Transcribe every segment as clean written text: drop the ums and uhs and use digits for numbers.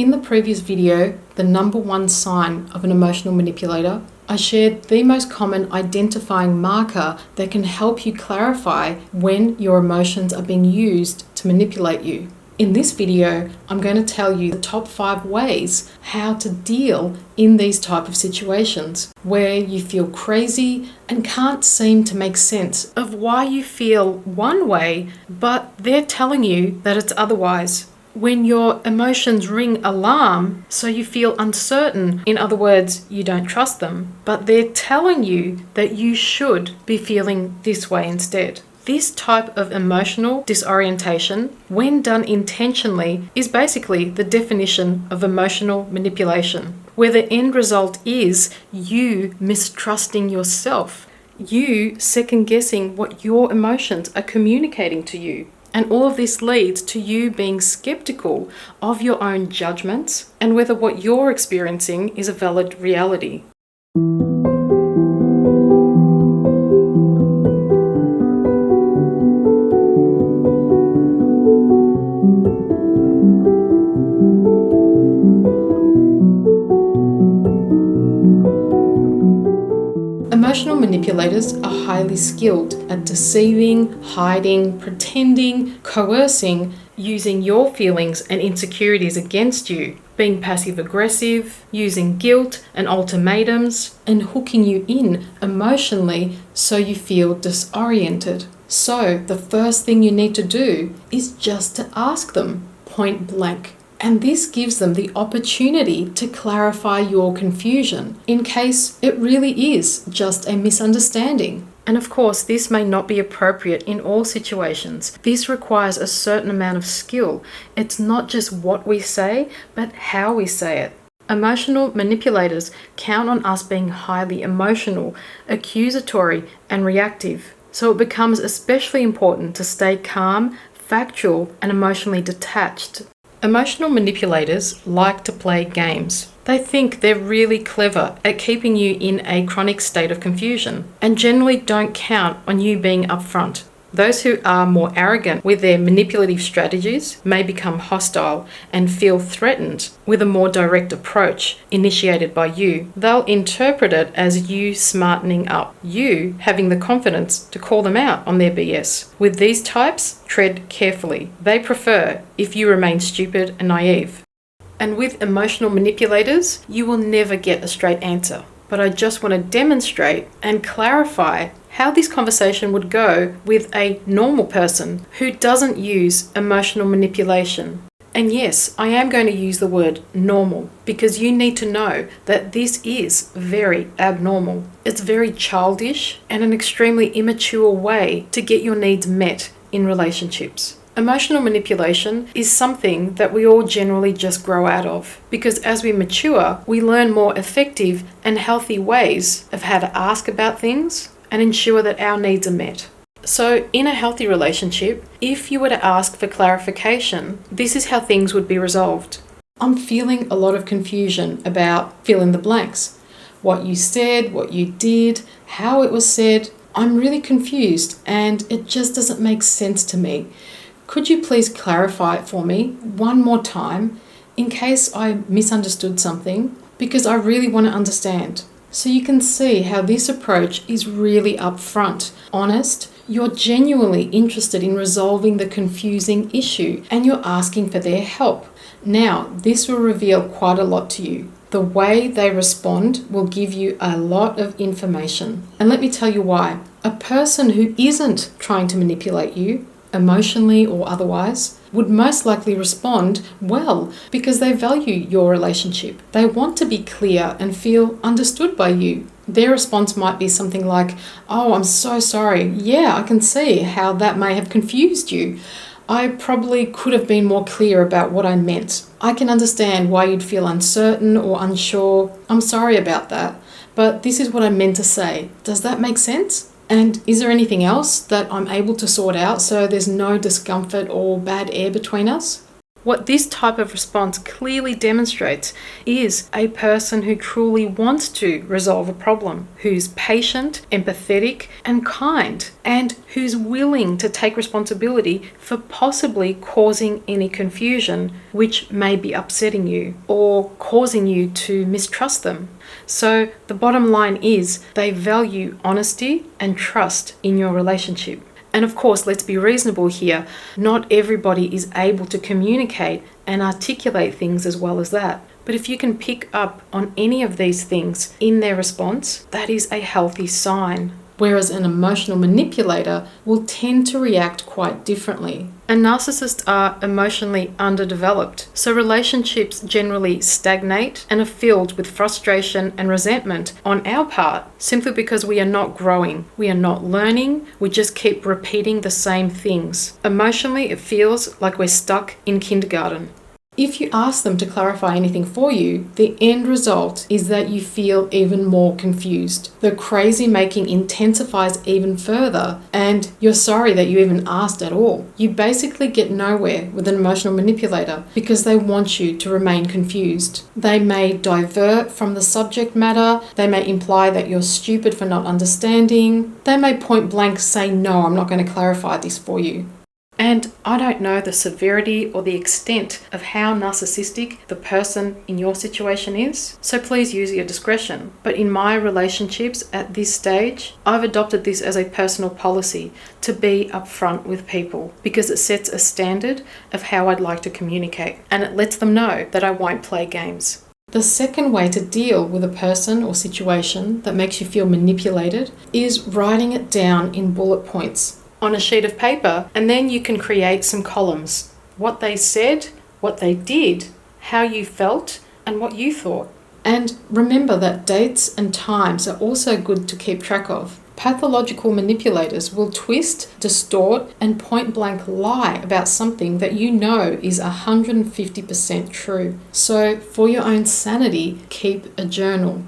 In the previous video, the number one sign of an emotional manipulator, I shared the most common identifying marker that can help you clarify when your emotions are being used to manipulate you. In this video, I'm going to tell you the top 5 ways how to deal in these type of situations where you feel crazy and can't seem to make sense of why you feel one way, but they're telling you that it's otherwise. When your emotions ring alarm, so you feel uncertain, in other words, you don't trust them, but they're telling you that you should be feeling this way instead. This type of emotional disorientation, when done intentionally, is basically the definition of emotional manipulation, where the end result is you mistrusting yourself, you second-guessing what your emotions are communicating to you. And all of this leads to you being skeptical of your own judgments and whether what you're experiencing is a valid reality. Emotional manipulators are highly skilled at deceiving, hiding, pretending, coercing, using your feelings and insecurities against you, being passive-aggressive, using guilt and ultimatums, and hooking you in emotionally so you feel disoriented. So the first thing you need to do is just to ask them, point blank. And this gives them the opportunity to clarify your confusion in case it really is just a misunderstanding. And of course, this may not be appropriate in all situations. This requires a certain amount of skill. It's not just what we say, but how we say it. Emotional manipulators count on us being highly emotional, accusatory, and reactive. So it becomes especially important to stay calm, factual, and emotionally detached. Emotional manipulators like to play games. They think they're really clever at keeping you in a chronic state of confusion and generally don't count on you being upfront. Those who are more arrogant with their manipulative strategies may become hostile and feel threatened with a more direct approach initiated by you. They'll interpret it as you smartening up, you having the confidence to call them out on their BS. With these types, tread carefully. They prefer if you remain stupid and naive. And with emotional manipulators, you will never get a straight answer. But I just want to demonstrate and clarify how this conversation would go with a normal person who doesn't use emotional manipulation. And yes, I am going to use the word normal because you need to know that this is very abnormal. It's very childish and an extremely immature way to get your needs met in relationships. Emotional manipulation is something that we all generally just grow out of because as we mature, we learn more effective and healthy ways of how to ask about things and ensure that our needs are met. So in a healthy relationship, if you were to ask for clarification, this is how things would be resolved. I'm feeling a lot of confusion about fill in the blanks. What you said, what you did, how it was said. I'm really confused and it just doesn't make sense to me. Could you please clarify it for me one more time in case I misunderstood something? Because I really want to understand. So you can see how this approach is really upfront, honest. You're genuinely interested in resolving the confusing issue and you're asking for their help. Now, this will reveal quite a lot to you. The way they respond will give you a lot of information. And let me tell you why. A person who isn't trying to manipulate you, emotionally or otherwise, would most likely respond well because they value your relationship. They want to be clear and feel understood by you. Their response might be something like, "Oh, I'm so sorry. Yeah, I can see how that may have confused you. I probably could have been more clear about what I meant. I can understand why you'd feel uncertain or unsure. I'm sorry about that, but this is what I meant to say. Does that make sense? And is there anything else that I'm able to sort out so there's no discomfort or bad air between us?" What this type of response clearly demonstrates is a person who truly wants to resolve a problem, who's patient, empathetic, and kind, and who's willing to take responsibility for possibly causing any confusion which may be upsetting you or causing you to mistrust them. So the bottom line is they value honesty and trust in your relationship. And of course, let's be reasonable here. Not everybody is able to communicate and articulate things as well as that. But if you can pick up on any of these things in their response, that is a healthy sign. Whereas an emotional manipulator will tend to react quite differently. And narcissists are emotionally underdeveloped, so relationships generally stagnate and are filled with frustration and resentment on our part, simply because we are not growing, we are not learning, we just keep repeating the same things. Emotionally, it feels like we're stuck in kindergarten. If you ask them to clarify anything for you, the end result is that you feel even more confused. The crazy making intensifies even further, and you're sorry that you even asked at all. You basically get nowhere with an emotional manipulator because they want you to remain confused. They may divert from the subject matter, they may imply that you're stupid for not understanding, they may point blank say, "No, I'm not going to clarify this for you." And I don't know the severity or the extent of how narcissistic the person in your situation is, so please use your discretion. But in my relationships at this stage, I've adopted this as a personal policy to be upfront with people because it sets a standard of how I'd like to communicate, and it lets them know that I won't play games. The second way to deal with a person or situation that makes you feel manipulated is writing it down in bullet points on a sheet of paper, and then you can create some columns. What they said, what they did, how you felt, and what you thought. And remember that dates and times are also good to keep track of. Pathological manipulators will twist, distort, and point blank lie about something that you know is 150% true. So for your own sanity, keep a journal.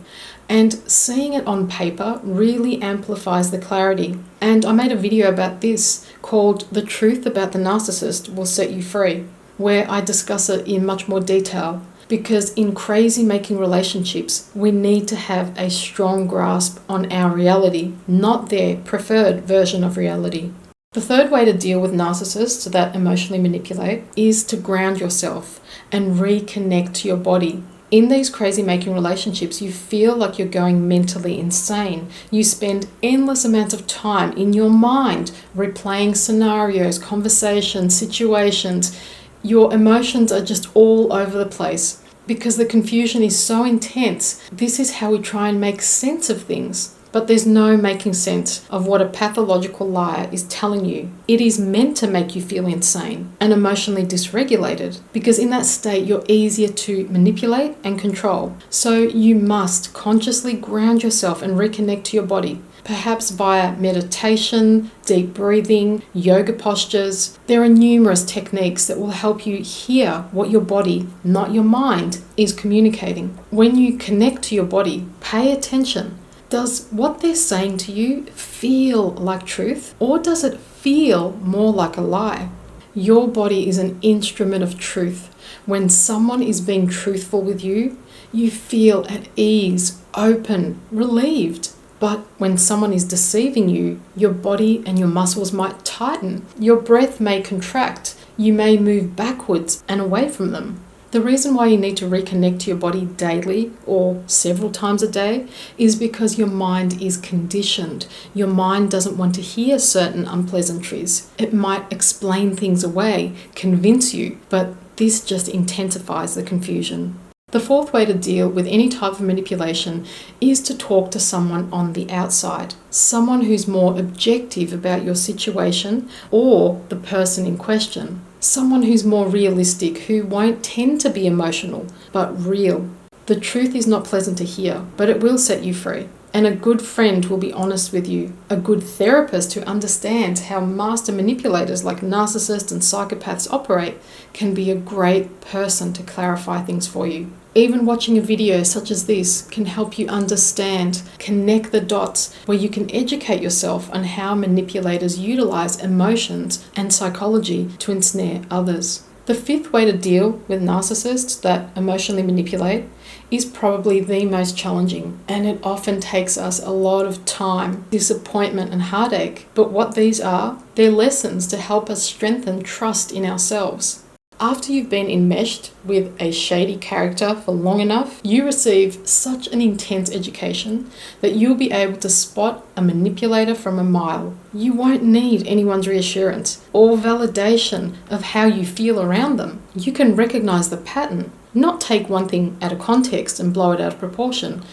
And seeing it on paper really amplifies the clarity. And I made a video about this called "The Truth About the Narcissist Will Set You Free," where I discuss it in much more detail. Because in crazy making relationships, we need to have a strong grasp on our reality, not their preferred version of reality. The third way to deal with narcissists that emotionally manipulate is to ground yourself and reconnect to your body. In these crazy making relationships, you feel like you're going mentally insane. You spend endless amounts of time in your mind replaying scenarios, conversations, situations. Your emotions are just all over the place because the confusion is so intense. This is how we try and make sense of things. But there's no making sense of what a pathological liar is telling you. It is meant to make you feel insane and emotionally dysregulated because in that state you're easier to manipulate and control. So you must consciously ground yourself and reconnect to your body, perhaps via meditation, deep breathing, yoga postures. There are numerous techniques that will help you hear what your body, not your mind, is communicating. When you connect to your body, pay attention. Does what they're saying to you feel like truth, or does it feel more like a lie? Your body is an instrument of truth. When someone is being truthful with you, you feel at ease, open, relieved. But when someone is deceiving you, your body and your muscles might tighten. Your breath may contract. You may move backwards and away from them. The reason why you need to reconnect to your body daily or several times a day is because your mind is conditioned. Your mind doesn't want to hear certain unpleasantries. It might explain things away, convince you, but this just intensifies the confusion. The fourth way to deal with any type of manipulation is to talk to someone on the outside, someone who's more objective about your situation or the person in question. Someone who's more realistic, who won't tend to be emotional, but real. The truth is not pleasant to hear, but it will set you free. And a good friend will be honest with you. A good therapist who understands how master manipulators like narcissists and psychopaths operate can be a great person to clarify things for you. Even watching a video such as this can help you understand, connect the dots, where you can educate yourself on how manipulators utilize emotions and psychology to ensnare others. The fifth way to deal with narcissists that emotionally manipulate is probably the most challenging, and it often takes us a lot of time, disappointment, and heartache. But what these are, they're lessons to help us strengthen trust in ourselves. After you've been enmeshed with a shady character for long enough, you receive such an intense education that you'll be able to spot a manipulator from a mile. You won't need anyone's reassurance or validation of how you feel around them. You can recognize the pattern, not take one thing out of context and blow it out of proportion,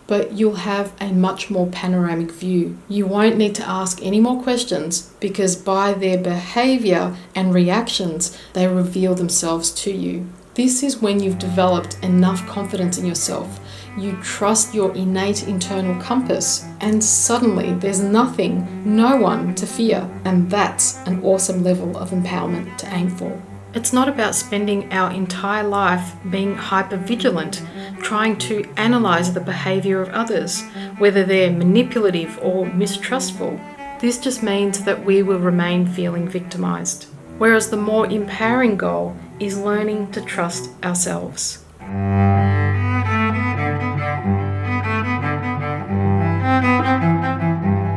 but you'll have a much more panoramic view. You won't need to ask any more questions because by their behavior and reactions, they reveal themselves to you. This is when you've developed enough confidence in yourself. You trust your innate internal compass, and suddenly there's nothing, no one to fear, and that's an awesome level of empowerment to aim for. It's not about spending our entire life being hyper-vigilant, trying to analyze the behavior of others, whether they're manipulative or mistrustful. This just means that we will remain feeling victimized. Whereas the more empowering goal is learning to trust ourselves.